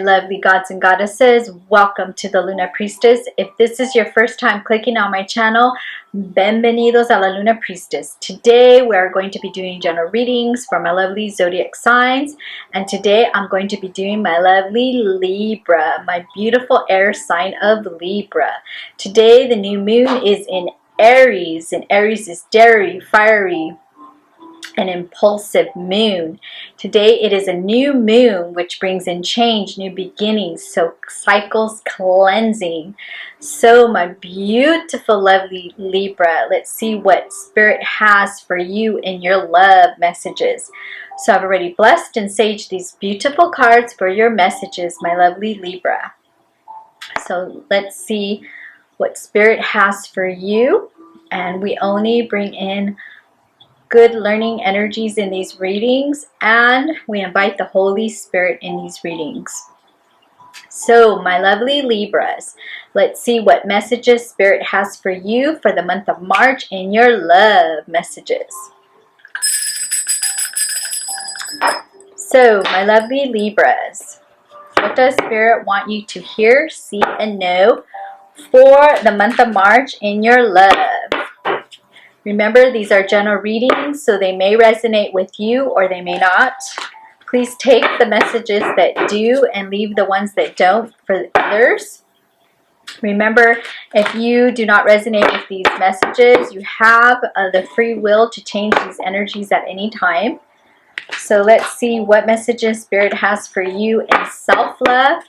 lovely gods and goddesses. Welcome to the Luna Priestess. If this is your first time clicking on my channel, bienvenidos a la Luna Priestess. Today we are going to be doing general readings for my lovely zodiac signs, and today I'm going to be doing my lovely Libra, my beautiful air sign of Libra. Today the new moon is in Aries, and Aries is daring, fiery, an impulsive moon. Today it is a new moon, which brings in change, new beginnings, so cycles cleansing. So my beautiful lovely Libra, let's see what Spirit has for you in your love messages. So I've already blessed and saged these beautiful cards for your messages, my lovely Libra. So let's see what Spirit has for you, and we only bring in good learning energies in these readings, and we invite the Holy Spirit in these readings. So my lovely Libras, let's see what messages Spirit has for you for the month of March in your love messages. So my lovely Libras, what does Spirit want you to hear, see, and know for the month of March in your love? Remember, these are general readings, so they may resonate with you or they may not. Please take the messages that do and leave the ones that don't for others. Remember, if you do not resonate with these messages, you have the free will to change these energies at any time. So let's see what messages Spirit has for you in self-love,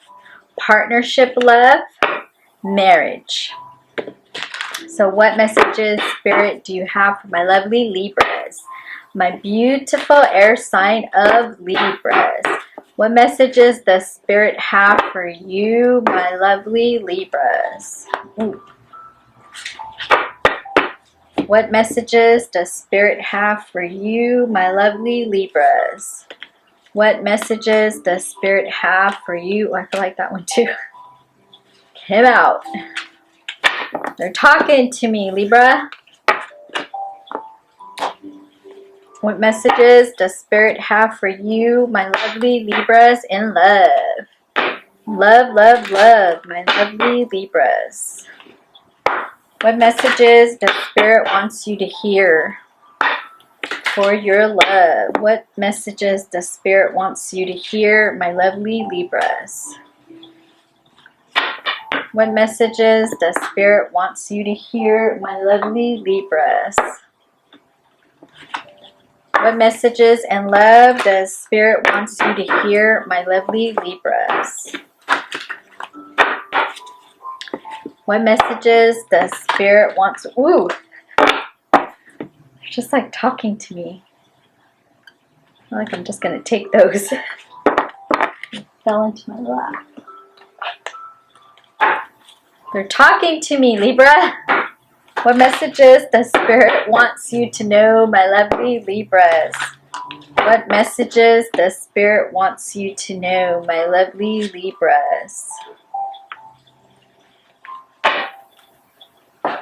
partnership love, marriage. So what messages, Spirit, do you have for my lovely Libras? My beautiful air sign of Libras. What messages does Spirit have for you, my lovely Libras? Ooh. What messages does Spirit have for you, my lovely Libras? What messages does Spirit have for you? Oh, I feel like that one too. Came out. They're talking to me, Libra. What messages does Spirit have for you, my lovely Libras, in love? Love, love, love, my lovely Libras. What messages does Spirit wants you to hear for your love? What messages does Spirit wants you to hear, my lovely Libras? What messages does Spirit wants you to hear, my lovely Libras? What messages and love does Spirit wants you to hear, my lovely Libras? What messages does Spirit wants... Ooh! They're just like talking to me. I feel like I'm just going to take those. Fell into my lap. They're talking to me, Libra. What messages does Spirit wants you to know, my lovely Libras? What messages does Spirit wants you to know, my lovely Libras?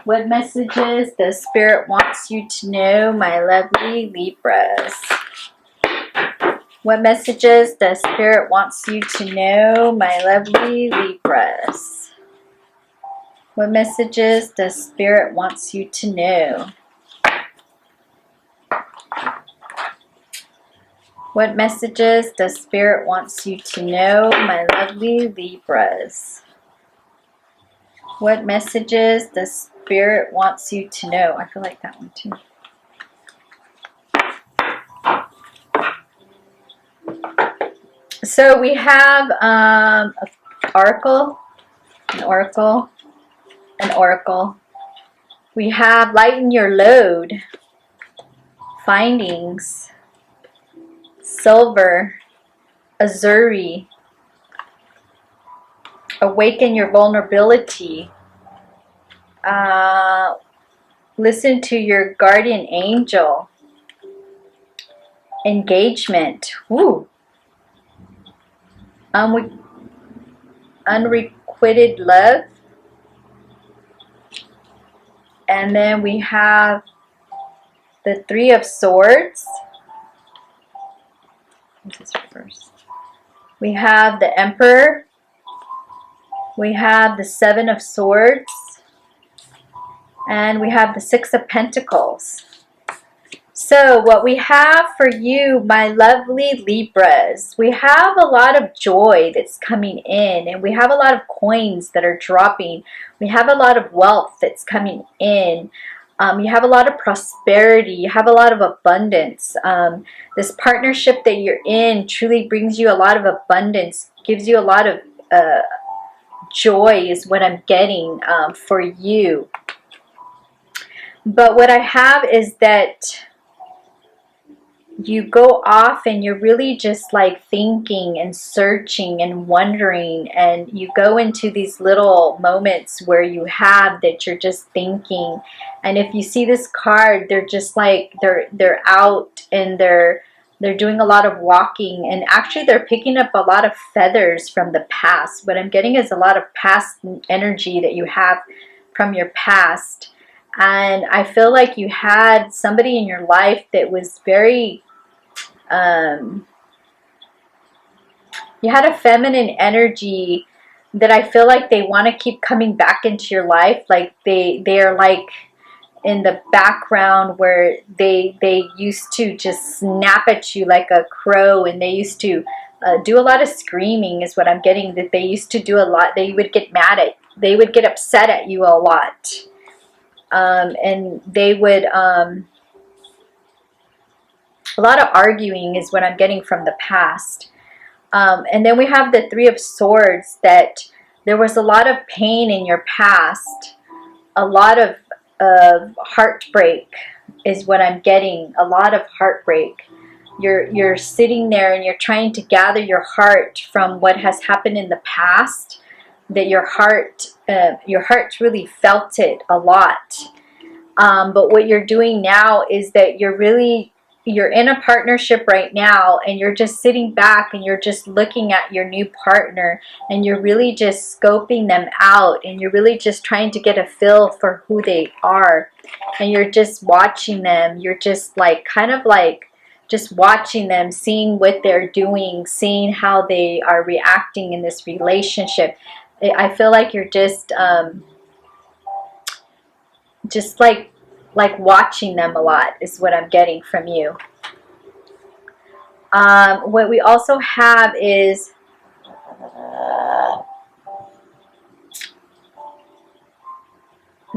What messages does Spirit wants you to know, my lovely Libras? What messages does Spirit wants you to know, my lovely Libras? What messages does Spirit wants you to know? What messages does Spirit wants you to know, my lovely Libras? What messages does Spirit wants you to know? I feel like that one too. So we have an oracle. We have lighten your load, findings, silver, azuri, awaken your vulnerability, listen to your guardian angel, engagement, woo, unrequited love. And then we have the Three of Swords. This is first. We have the Emperor, We have the Seven of Swords. And we have the Six of Pentacles. So what we have for you, my lovely Libras, we have a lot of joy that's coming in, and we have a lot of coins that are dropping. We have a lot of wealth that's coming in. You have a lot of prosperity. You have a lot of abundance. This partnership that you're in truly brings you a lot of abundance, gives you a lot of joy is what I'm getting for you. But what I have is that you go off and you're really just like thinking and searching and wondering, and you go into these little moments where you have that you're just thinking. And if you see this card, they're just like they're out and they're doing a lot of walking, and actually they're picking up a lot of feathers from the past. What I'm getting is a lot of past energy that you have from your past. And I feel like you had somebody in your life that was very you had a feminine energy that I feel like they want to keep coming back into your life. Like they are like in the background where they used to just snap at you like a crow, and they used to do a lot of screaming is what I'm getting. That they used to do a lot. They would get mad at, they would get upset at you a lot. And they would a lot of arguing is what I'm getting from the past. And then we have the Three of Swords, that there was a lot of pain in your past, a lot of heartbreak is what I'm getting, a lot of heartbreak. You're sitting there and you're trying to gather your heart from what has happened in the past, that your heart really felt it a lot. But what you're doing now is that you're in a partnership right now, and you're just sitting back and you're just looking at your new partner, and you're really just scoping them out, and you're really just trying to get a feel for who they are, and you're just watching them. You're just like kind of like just watching them, seeing what they're doing, seeing how they are reacting in this relationship. I feel like you're just like watching them a lot is what I'm getting from you. What we also have is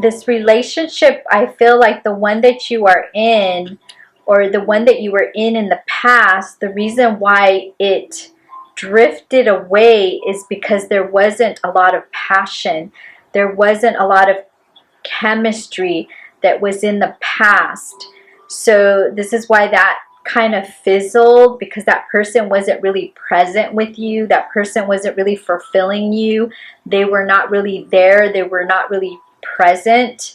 this relationship. I feel like the one that you are in, or the one that you were in the past, the reason why it drifted away is because there wasn't a lot of passion. There wasn't a lot of chemistry that was in the past. So this is why that kind of fizzled, because that person wasn't really present with you. That person wasn't really fulfilling you. They were not really there. They were not really present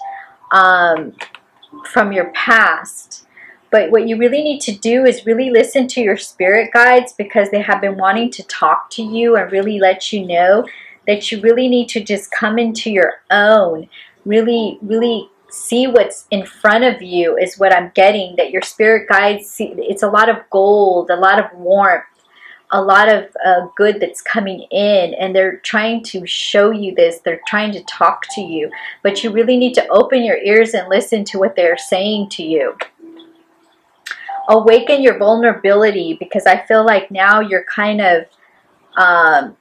from your past. But what you really need to do is really listen to your spirit guides, because they have been wanting to talk to you and really let you know that you really need to just come into your own. Really see what's in front of you is what I'm getting. That your spirit guides see, it's a lot of gold, a lot of warmth, a lot of good that's coming in, and they're trying to show you this. They're trying to talk to you, but you really need to open your ears and listen to what they're saying to you. Awaken your vulnerability, because I feel like now you're kind of a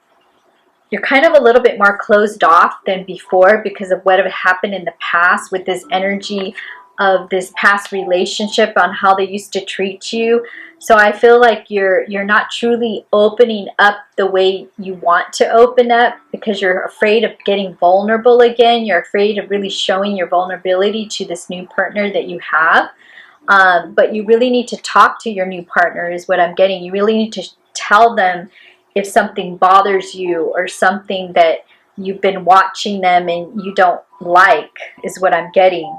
little bit more closed off than before, because of what have happened in the past with this energy of this past relationship, on how they used to treat you. So I feel like you're not truly opening up the way you want to open up, because you're afraid of getting vulnerable again. You're afraid of really showing your vulnerability to this new partner that you have. But you really need to talk to your new partner is what I'm getting. You really need to tell them if something bothers you, or something that you've been watching them and you don't like, is what I'm getting.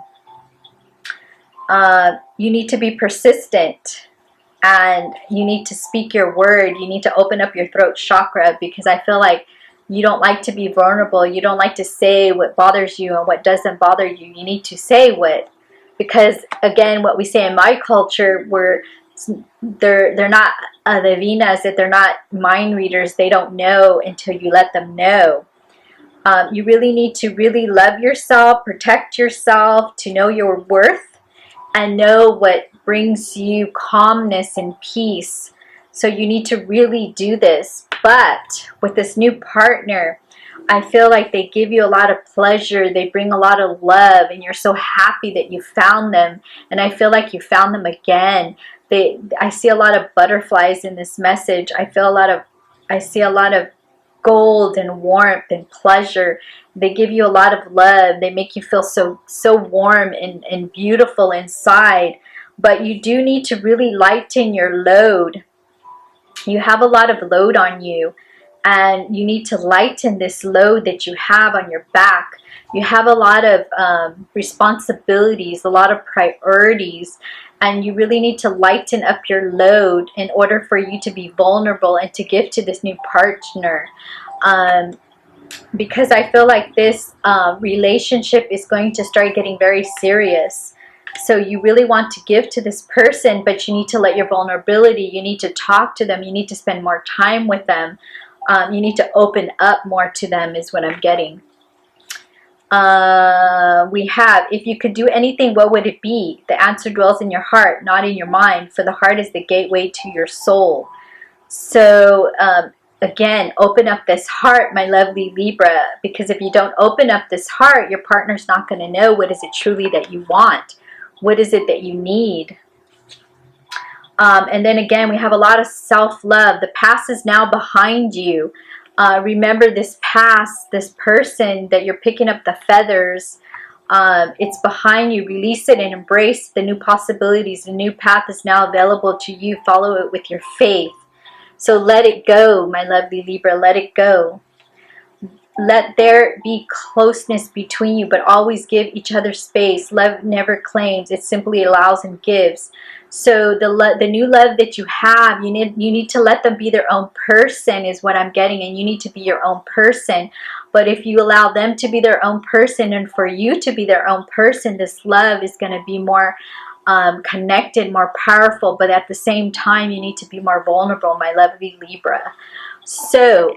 You need to be persistent, and you need to speak your word. You need to open up your throat chakra, because I feel like you don't like to be vulnerable. You don't like to say what bothers you and what doesn't bother you. You need to say what, because again, what we say in my culture, they're not adivinas, that they're not mind readers. They don't know until you let them know. You really need to really love yourself, protect yourself, to know your worth, and know what brings you calmness and peace. So you need to really do this. But with this new partner, I feel like they give you a lot of pleasure. They bring a lot of love, and you're so happy that you found them. And I feel like you found them again. I see a lot of butterflies in this message. I see a lot of gold and warmth and pleasure. They give you a lot of love. They make you feel so warm and beautiful inside. But you do need to really lighten your load. You have a lot of load on you, and you need to lighten this load that you have on your back. You have a lot of responsibilities, a lot of priorities, and you really need to lighten up your load in order for you to be vulnerable and to give to this new partner. Because I feel like this relationship is going to start getting very serious. So you really want to give to this person, but you need to let your vulnerability, you need to talk to them, you need to spend more time with them, you need to open up more to them is what I'm getting. We have, if you could do anything, what would it be? The answer dwells in your heart, not in your mind, for the heart is the gateway to your soul. So again, open up this heart, my lovely Libra, because if you don't open up this heart, your partner's not going to know what is it truly that you want. What is it that you need? And then again, we have a lot of self-love. The past is now behind you. Remember this past, this person that you're picking up the feathers. It's behind you. Release it and embrace the new possibilities. The new path is now available to you. Follow it with your faith. So let it go, my lovely Libra. Let it go. Let there be closeness between you, but always give each other space. Love never claims. It simply allows and gives. So the new love that you have, you need to let them be their own person is what I'm getting, and you need to be your own person. But if you allow them to be their own person and for you to be their own person, this love is going to be more connected, more powerful, but at the same time you need to be more vulnerable, my lovely Libra. So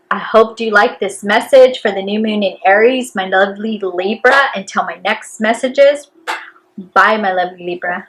I hope you like this message for the new moon in Aries, my lovely Libra. Until my next messages, bye, my lovely Libra.